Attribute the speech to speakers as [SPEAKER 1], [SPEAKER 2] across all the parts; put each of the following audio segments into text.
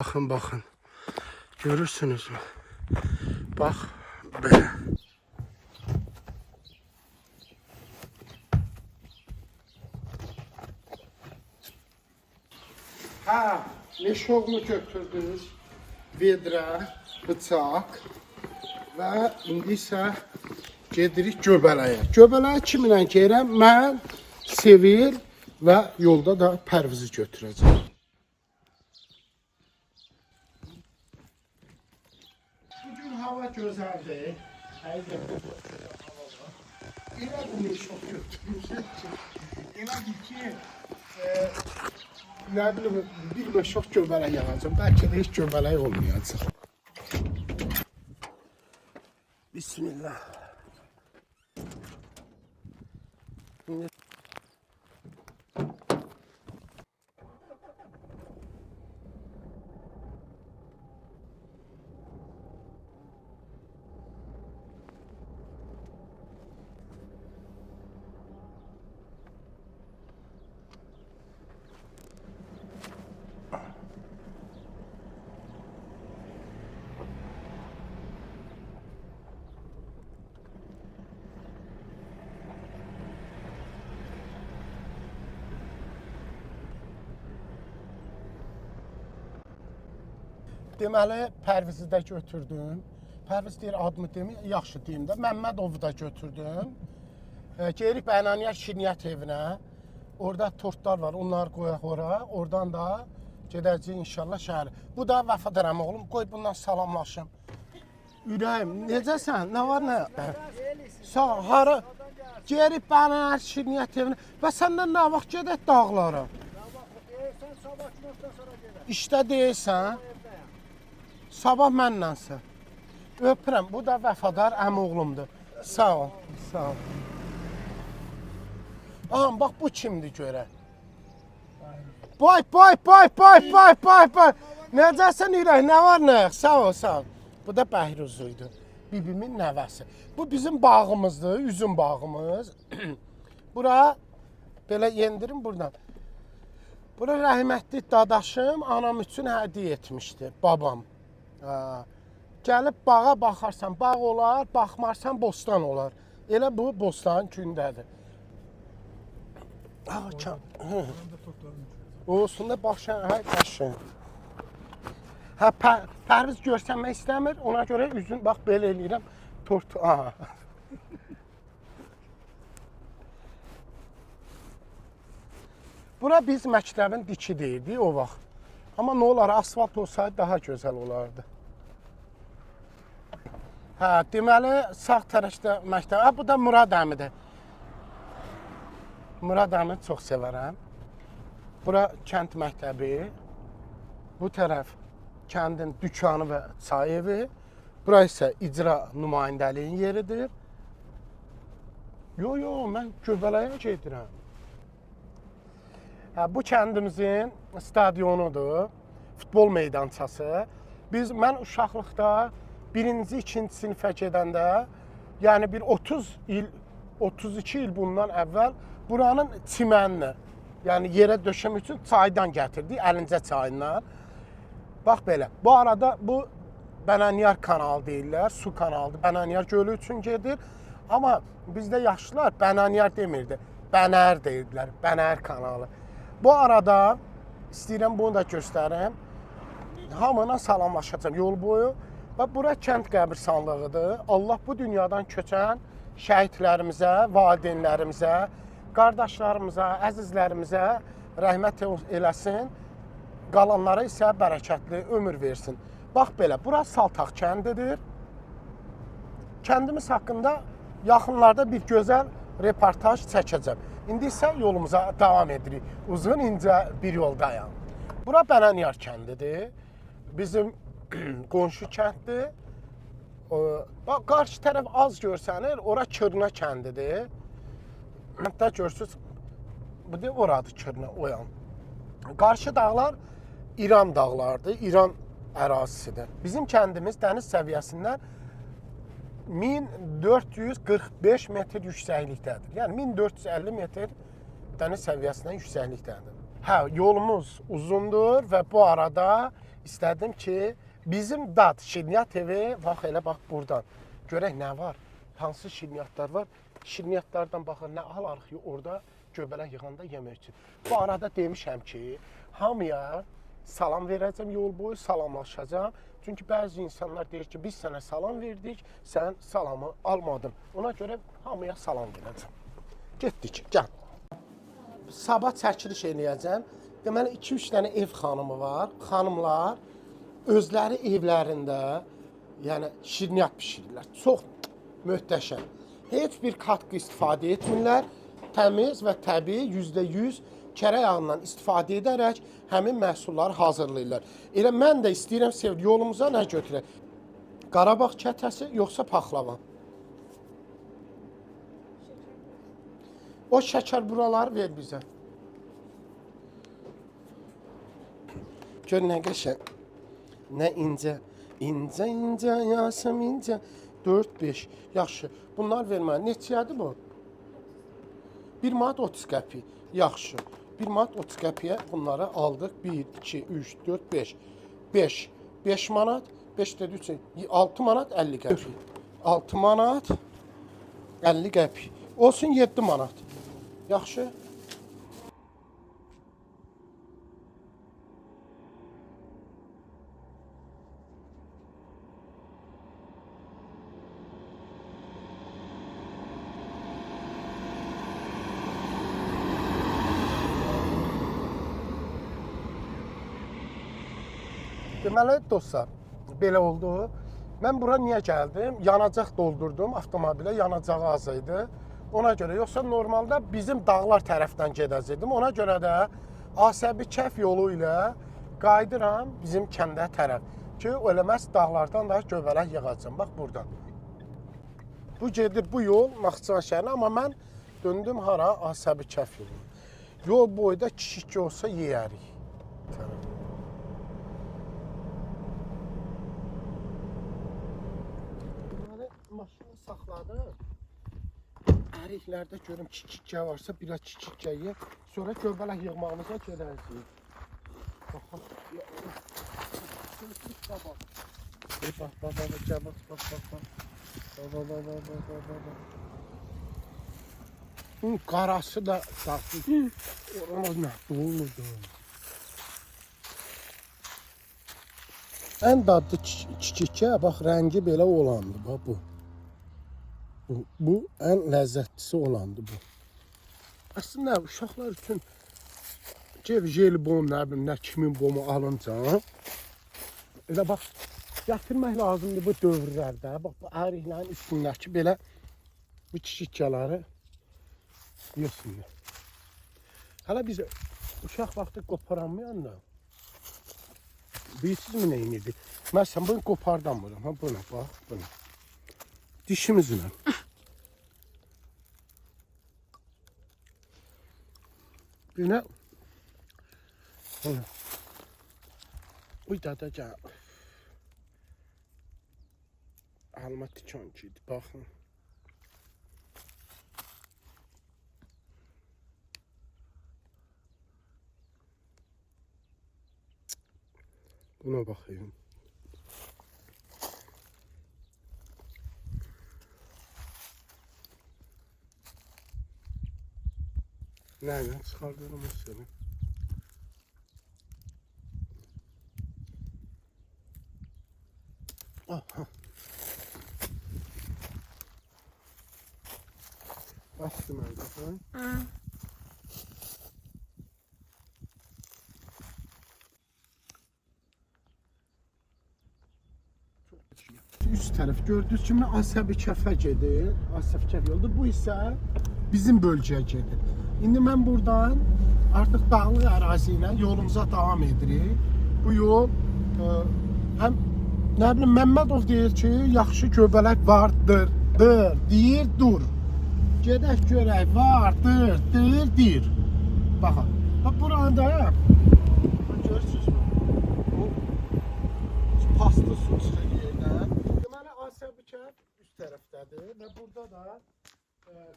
[SPEAKER 1] Bakın bakın. Görürsünüz mü? Bak böyle. Ha, meşoğumu götürdünüz. Vedra, bıçaq və indi isə gedirik göbələyə. Göbələyə kiminlə gəlirəm? Mən, Sevil və yolda da Pərvizi götürəcəm. Bugün hava gözəldir. Elə bir meşoğu götürmüşəm ki, elədir ki, ne bileyim, bir meşoğu göbələk yağacam. Bəlkə də heç göbələk olmayacaq. Bismillah. Deməli, Pərvizi də götürdüm. Pərviz deyir, adımı demir, yaxşı deyim də. Məmmədovu da götürdüm. Geririk Bənaniyar Şirniyyət evinə. Orada tortlar var, onları qoyaq ora. Oradan da gedəcəyik inşallah şəhərə. Bu da Vəfadar əmi oğlum, qoy bundan salamlaşım. Ürəyim, necəsən? Nə var, nə? Sağ, hara? Geririk Bənaniyar Şirniyyət evinə. Və səndən nə vaxt gedək dağlara?
[SPEAKER 2] Deyirsən, sabah gündən sonra gedək.
[SPEAKER 1] İşdə deyirsən. Sabah mənnənsə. Öpürəm. Bu da Vəfadar əmi oğlumdur. Sağ ol. Sağ ol. Aha, bax bu kimdir görək. Bay. Necəsən ürək? Nə var, nə yox? Sağ ol, sağ ol. Bu da Bəhruzuydu. Bibimin nəvəsi. Bu bizim bağımızdır, üzüm bağımız. Bura belə yendirim buradan. Bura rəhmətli dadaşım anam üçün hədiyyə etmişdi, babam. Gəlib bağa baxarsan, bağ olar, baxmarsan bostan olar. Elə bu bostanın gündədir. Olsun da baxşan, qaşın. Pərviz görsənmək istəmir, ona görə üzün, bax belə eləyirəm, tortu, aha. Bura biz məktəbin diki deyildi o vaxt. Amma nə olar, asfalt olsaydı daha gözəl olardı. Hə, deməli, sağ tərəfdə məktəb. Bu da Murad əmidir. Murad əmi çox sevərəm. Bura kənd məktəbi. Bu tərəf kəndin dükanı və çay evi. Bura isə icra nümayəndəliyin yeridir. Yo, mən Göbələyə gedirəm. Bu kəndimizin stadionudur, futbol meydançası. Mən uşaqlıqda birinci, ikinci sinifə gedəndə, yəni bir 30 il, 32 il bundan əvvəl buranın çimənini, yəni yerə döşəm üçün çaydan gətirdik, Əlincə çayından. Bax belə, bu arada bu Bənaniyar kanalı deyirlər, su kanalıdır, Bənaniyar gölü üçün gedir. Amma bizdə yaşlılar Bənaniyar demirdi, Bənər deyirdilər, Bənər kanalı. Bu arada istəyirəm bunu da göstərim. Hamına salamlaşacağım yol boyu. Və bura kənd qəbirstanlığıdır. Allah bu dünyadan köçən şəhidlərimizə, valideynlərimizə, qardaşlarımıza, əzizlərimizə rəhmət eləsin. Qalanlara isə bərəkətli ömür versin. Bax belə, bura Saltaq kəndidir. Kəndimiz haqqında yaxınlarda bir gözəl reportaj çəkəcəm. İndi isə yolumuza davam edirik. Uzun, incə bir yoldayam. Bura Bənaniyar kəndidir. Bizim qonşu kənddir. Bax, qarşı tərəf az görsənir, ora Kırna kəndidir. Hətta görürsünüz, bu da oradır Kırna, o yan. Qarşı dağlar İran dağlardır, İran ərazisidir. Bizim kəndimiz dəniz səviyyəsindən 1445 metr yüksəklikdədir. Yəni 1450 metr dəniz səviyyəsindən yüksəklikdədir. Hə, yolumuz uzundur və bu arada istədim ki, bizim dad Şirniyyat evi, bax elə bax buradan. Görək nə var, hansı şirniyyatlar var. Şirniyyatlardan baxın, nə alarıq orada göbələk yığanda yemək üçün. Bu arada demişəm ki, hamıya salam verəcəm yol boyu, salamlaşacağam. Çünki bəzi insanlar deyir ki, biz sənə salam verdik, sən salamı almadın. Ona görə hamıya salam verəcəm. Getdik, gəl. Sabah çəkiliş eləyəcəm. Deməli 2-3 dənə ev xanımı var. Xanımlar özləri evlərində, yəni şirniyyat bişirirlər. Çox möhtəşəm. Heç bir katkı istifadə etmirlər. Təmiz və təbii %100 kərə yağından istifadə edərək həmin məhsulları hazırlayırlar. Elə mən də istəyirəm sevgili yolumuza nə götürək? Qarabağ kətəsi yoxsa paxlava? O şəkər buraları ver bizə. Gör nə qəşəng. Nə incə. İncə, incə, yasım incə. 4-5. Yaxşı. Bunlar vermə. Neçədir bu? 1 manat 30 qəpik. Yaxşı. 1 manat 30 qəpiyə bunları aldıq. 1, 2, 3, 4, 5. 5. 5 manat. 5 də 3. 6 manat 50 qəpik. 6 manat 50 qəpik. Olsun 7 manat. Yaxşı. Deməli dostlar, belə oldu. Mən bura niyə gəldim? Yanacaq doldurdum avtomobilə, yanacağı az idi. Ona görə, yoxsa normalda bizim dağlar tərəfdən gedəcəkdim. Ona görə də Asəbi Kəf yolu ilə qayıdıram bizim kəndə tərəf. Ki, eləməz dağlardan da göbələk yığacam. Bax buradan. Bu gedir bu yol Naxçıvan şəhərinə, amma mən döndüm hara? Asəbi Kəf yolu. Yol boyda kişik olsa yeyərik. Maşını saxladım. Əriklərdə görüm kikikə varsa biraz kikikə yeyək. Sonra göbələk yığmağımıza gedəcəyik. Baxın. Bax. Qarası da daxil. Oramaz nə dolurdu. Ən dadlı kikikə, bax rəngi belə olandı, bax bu. Bu ən ləzzətlisi olandı bu. Aslında uşaqlar üçün jelibon, nə bilim, nə kimin bomu alınca elə bax, gətirmək lazımdır bu dövrlərdə. Bax, bu əriklərin üstündəki belə bu kikikələri yesinlər. Hələ biz uşaq vaxtı qoparanmayanda bilirsiniz mi neyini? Məsələn, bunu qopardanmıram. Ha, buna bax, buna. Dişimizlə. Buna. Buna. Uy, dada gəl. Alma tikan kiydi, baxın. Buna baxayım. Nereden çıkardığını mesela. Aha. Bastım öyle. Üst tərəf gördüyünüz kimi Asəbi Kəfə gedir. Asəbi Kəf yoldur. Bu isə bizim bölgəyə gedir. İndi mən buradan artıq dağlıq ərazi ilə yolumuza davam edirik. Bu yol həm nə bilim Məmmədov deyir ki, yaxşı göbələk vardır, deyir, dur. Gedək görək, vardır, deyir. Baxın. Bax burada görürsünüz mü? Bu pastı su çıxır yerdən. Deməli Asəbi Kəf üst tərəfdədir və burada da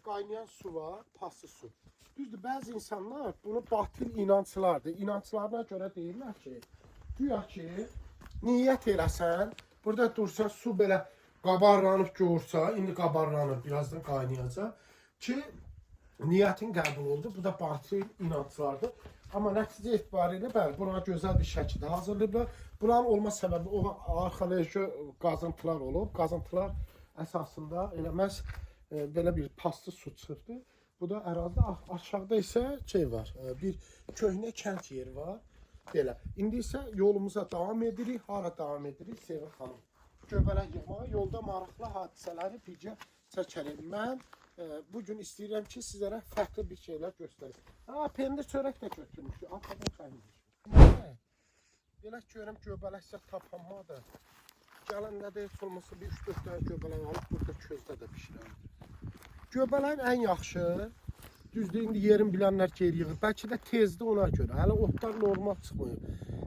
[SPEAKER 1] qaynayan su var, paslı su. Düzdür, bəzi insanlar bunu batil inanclardır. İnanclarına görə deyirlər ki, Güya ki, niyyət eləsən, burada dursa su belə qabarlanıb görsə, indi qabarlanır, birazdan qaynayacaq ki, niyyətin qəbul oldu. Bu da batıl inanclardır. Amma nəticə etibarilə bəli, buna gözəl bir şəkildə hazırlayıblar. Buranın olma səbəbi o arxeoloji qazıntılar olub. Qazıntılar əsasında eləməz belə bir paslı su çıxıbdır. Bu da ərazidə aşağıda isə şey var, bir köhnə kənd yeri var. Belə. İndi isə yolumuza davam edirik. Hara davam edirik? Sevil xanım. Göbələk yığmağa yolda maraqlı hadisələri bircə çəkəlim. Mən bugün istəyirəm ki, sizlərə fərqli bir şeylər göstərim. Pendir çörək də götürmüşdü. Arxadan xəymir. Belə görəm göbələksə tapanmadır. Gələndə də heç olmasa bir 3-4 dənə göbələk alıb burada közdə də bişirərdim. Göbələyin ən yaxşı, düzdür, indi yerin bilənlər geri yığır. Bəlkə də tezdir ona görə. Hələ otlar normal çıxmıyor.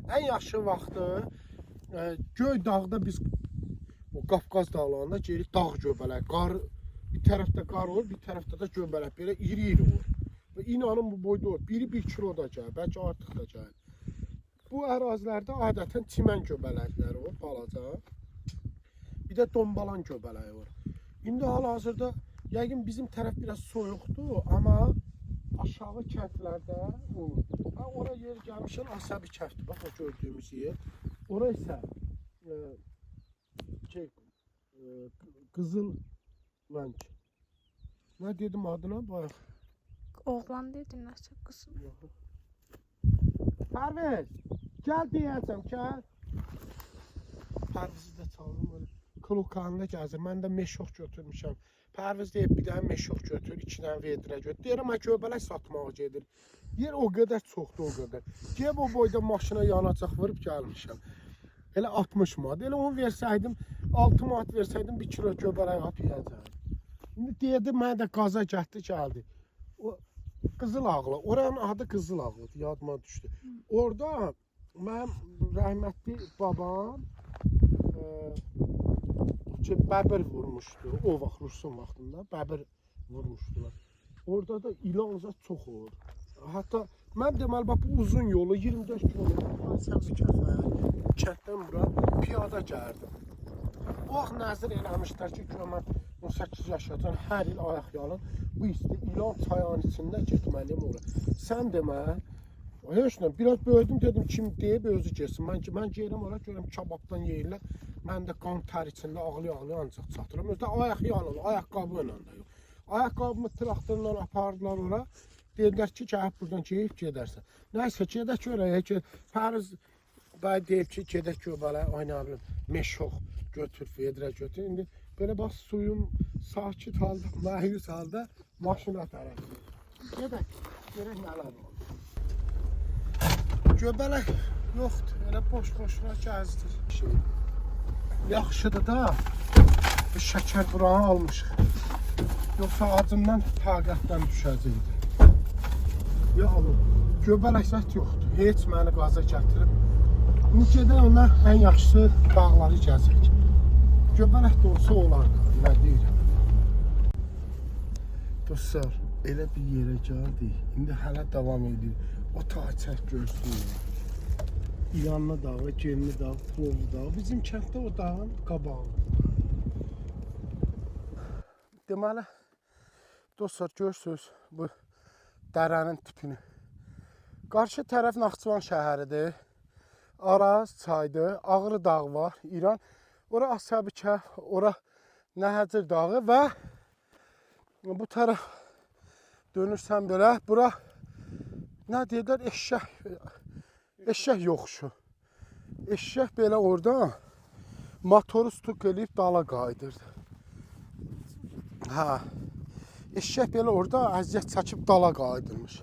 [SPEAKER 1] Ən yaxşı vaxtı Göy dağda biz o Qafqaz dağlarında geri dağ göbələk, qar, bir tərəfdə qar olur, bir tərəfdə də göbələk, belə iri-iri olur. Və inanın bu boyda olur. Biri 1 kilo da gəlir, bəlkə artıq da gəlir. Bu ərazilərdə adətən çimən göbələkləri olur, balaca. Bir də dombalan göbələyi var. İndi hal-hazırda yəqin bizim tərəf biraz soyuqdur, amma aşağı kəndlərdə olur. Ora yer gəlmişən Asabi kənddir, bax o gördüyümüz yer. Ora isə Qızıl Vənc. Nə dedim adına? Bayaq.
[SPEAKER 3] Oğlan dedin, nəsə qızım.
[SPEAKER 1] Pərviz, gəl deyəcəm, gəl. Pərvizi də çaldım, klokanında gəzir. Mən də meşox götürmüşəm. Pərviz deyib, bir dənə meşox götür, 2 dənə vedrə götür. Deyirəm, mən göbələk satmağa gedir. Yer o qədər çoxdur, o qədər. Geb o boyda maşına yanacaq vırıb gəlmişəm. Elə 60 manat. Elə onu versəydim, 6 manat versəydim 1 kilo göbələk at yiyəcəm. İndi deyədi, mənə də qaza gətdi, gəldi. O Qızıl Ağlı, oranın adı Qızıl Ağlıdır, yadıma düşdü. Orada mənim rəhmətli babam bəbir vurmuşdu. O vaxt Rusun vaxtında bəbir vurmuşdular. Orada da ilanca çox olur. Hatta mən deməli, bax, bu uzun yolu 24 kilometr kənddən bura piyada gəldim. O vaxt nəzir eləmişlər ki, mən 18 yaşadan hər il ayaq yalın bu isti ilan çayağın içində getməliyim ora. Sən demə, heç nə, biraz böyüdüm, dedim kim deyib özü geçsin. Mən gelim ora, görəm kababdan yeyirlər. Mən də qan tər içində ağlaya-ağlaya ancaq çatıram. Özdə ayaq yalın, ayaqqabı ilə də yox. Ayaqqabımı traktorla apardılar ora. Dedilər ki, gəlib buradan geyib gedərsən. Nəysə, gedək görək ki, Pəriz bəy deyib ki, gedək göbələk, aynı bilim, meşox götür, vedrə götür. İndi belə bax, suyum sakit halda, məyus halda maşına tərəf. Gedək, görək nələr olur. Göbələk yoxdur, elə boş-boşuna gəzdir. Yaxşıdır da, şəkər buranı almışıq. Yoxsa acımdan taqətdən düşəcəkdir. Ya oğlum, göbələk zət yoxdur, heç məni qaza gətirib. İndi gedək onlar ən yaxşısı dağları gəzək. Göbələk də olsa olardı, nə deyirəm. Dostlar, elə bir yerə gəldik, indi hələ davam edir. O tağçək görsün. İranlı dağı, Genli dağı, Plovlu dağı. Bizim kənddə o dağın qabağı. Deməli, dostlar, görürsünüz bu dərənin tipini. Qarşı tərəf Naxçıvan şəhəridir. Araz çaydır, Ağrı dağı var, İran. Ora Asabi Kəf, ora Nəhəcir dağı və bu tərəf dönürsən belə, bura nə deyirlər, eşşək yoxuşu. Eşşək belə orada motoru stuk eləyib dala qaydırdı. Hə, eşşək belə orada əziyyət çəkib dala qaydırmış.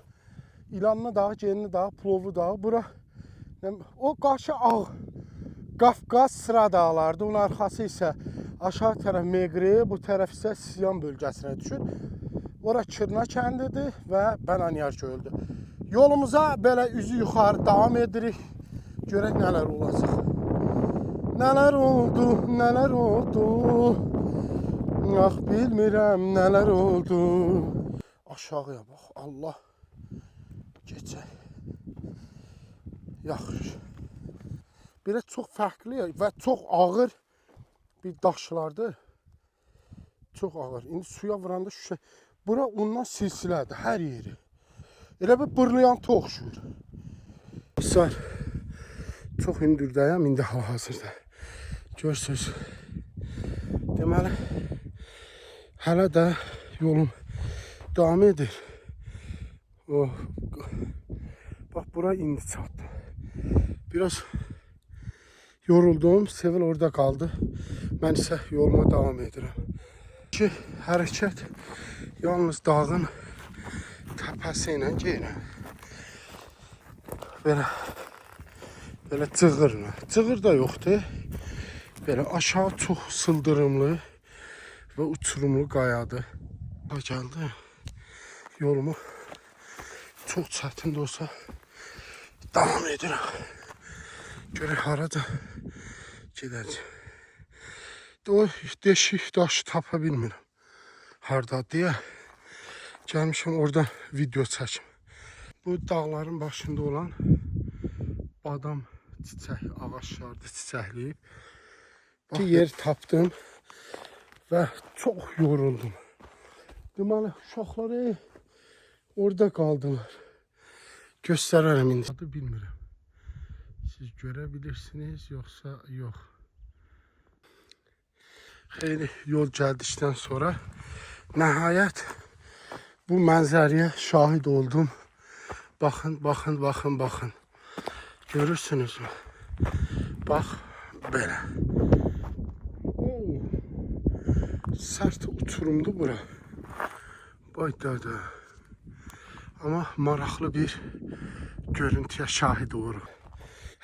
[SPEAKER 1] İlanlı dağı, Genli dağı, Plovlu dağı, bura o qarşı ağ Qafqaz sıra dağlardır. Onun arxası isə aşağı tərəf Meqri, bu tərəf isə Siyan bölgəsinə düşür. Ora Kırna kəndidir və Bənanyar göldür. Yolumuza belə üzü yuxarı davam edirik. Görək nələr olacaq. Nələr oldu, nələr oldu. Ah, bilmirəm nələr oldu. Aşağıya bax, Allah. Geçək. Yaxşı. Belə çox fərqli və çox ağır bir daşlardır. Çox ağır. İndi suya vuranda şüşə. Bura ondan silsilədir, hər yeri. Elə bir bırlayanta oxşuyur. Misal, çox hündürdəyəm indi hal-hazırda. Görürsünüz. Deməli, hələ də yolum davam edir. Bax, bura indi çatdım. Biraz yoruldum, Sevil orada qaldı. Mən isə yoluma davam edirəm. Ki, hərəkət yalnız dağın təpəsi ilə gedirəm. Belə cığırla. Cığır da yoxdur. Belə aşağı çox sıldırımlı və uçurumlu qayadır. Gəldi. Yolumu çox çətin də olsa davam edirəm. Görək harada gedəcəm. O deşik daşı tapa bilmirəm. Harda deyə gəlmişəm oradan video çəkim. Bu dağların başında olan badam çiçək ağaçlardır, çiçəkləyib. Bir yer tapdım və çox yoruldum. Deməli, uşaqları orada qaldılar. Göstərərəm indi. Adı bilmirəm. Siz görə bilirsiniz, yoxsa yox. Xeyli yol gəldikdən sonra nəhayət bu mənzərəyə şahid oldum. Baxın, baxın, baxın, baxın. Görürsünüzmü? Bax, belə. Sərt uçurumdur bura. Bayda. Amma maraqlı bir görüntüyə şahid olurum.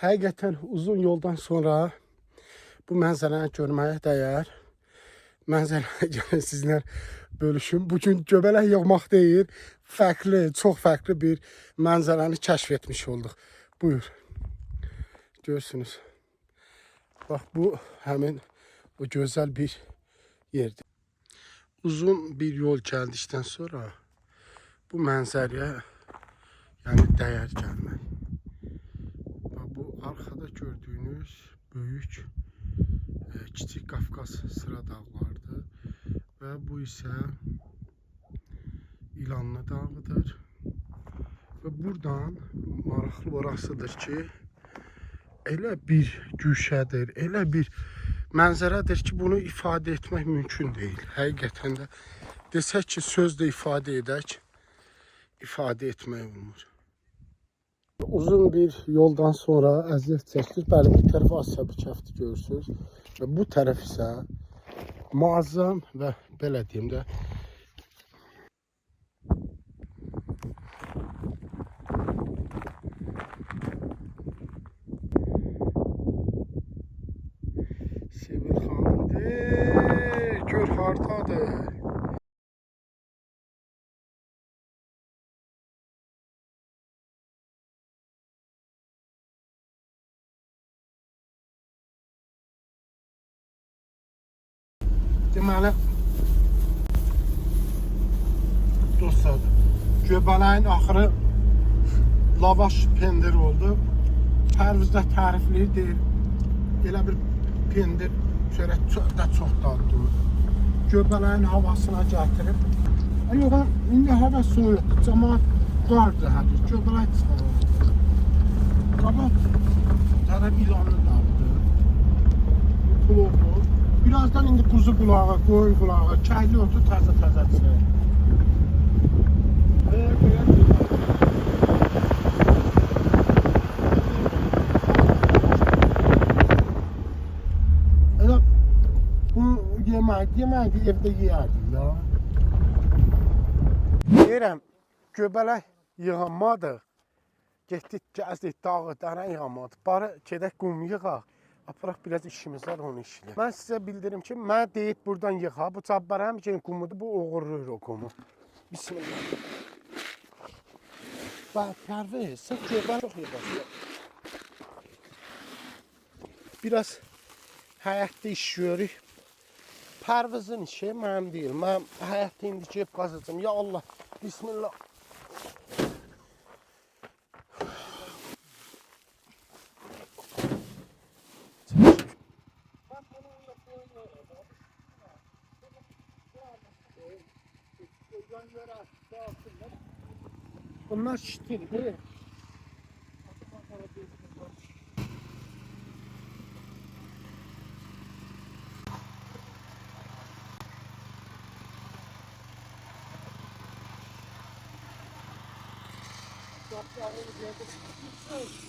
[SPEAKER 1] Həqiqətən uzun yoldan sonra bu mənzərəni görməyə dəyər. Mənzərəni gəlin sizlər bölüşün. Bugün göbələk yığmaq deyil, fərqli, çox fərqli bir mənzərəni kəşf etmiş olduq. Buyur. Görürsünüz. Bax, bu həmin o gözəl bir yerdir. Uzun bir yol gəldikdən sonra bu mənzərəyə dəyər gəlmək. Bu arkada gördüyünüz böyük Kiçik Qafqaz sıra dağlarıdır və bu isə İlanlı dağıdır. Və buradan maraqlı orasıdır ki, elə bir güşədir, elə bir mənzərədir ki, bunu ifadə etmək mümkün deyil. Həqiqətən də desək ki, sözlə ifadə edək, ifadə etmək olmur. Uzun bir yoldan sonra əziyyət çəkdik. Bəli, bir tərəf Asya Bikəfti görürsünüz və bu tərəf isə muazzam və belə deyim də Sevil xanımdır, gör hardadır. Deməli, dostlar, göbələyin axırı lavaş pendir oldu. Pərvizdə tərifli deyil, elə bir pendir çörək də çox dadlı. Göbələyin havasına gətirib. Yox, indi hava soyuqdur, cəmaat qardır hədir, göbələk çıxarır. Qabaq tərəf İlanlı dağıdır, pulurdur. Birazdan indi kuzu qulağı, qoyun qulağı, kəhli otu təzə çıxır. Elə bu yemək evdə yeyərdim ya. Deyirəm, göbələk yığanmadır. Getdik, gəzdik, dağı, dərə yığanmadır. Barı gedək qum yığaq. Aparaq biraz işimiz var, onu işləyək. Mən sizə bildirim ki, mən deyib buradan yıxa. Bu cabbar həmçinin qumudur, bu oğurluyur o qumu. Bismillah. Bax, Pərviz, sən göbər çox yığasın. Biraz həyətdə iş görürük. Pərvizin işi mənim deyil. Mən həyətdə indi gəlib qazacağım. Ya Allah, bismillah.
[SPEAKER 2] Buradan göre sağ altında.
[SPEAKER 1] Bunlar şitir değil mi?
[SPEAKER 2] Kaplarını geldi.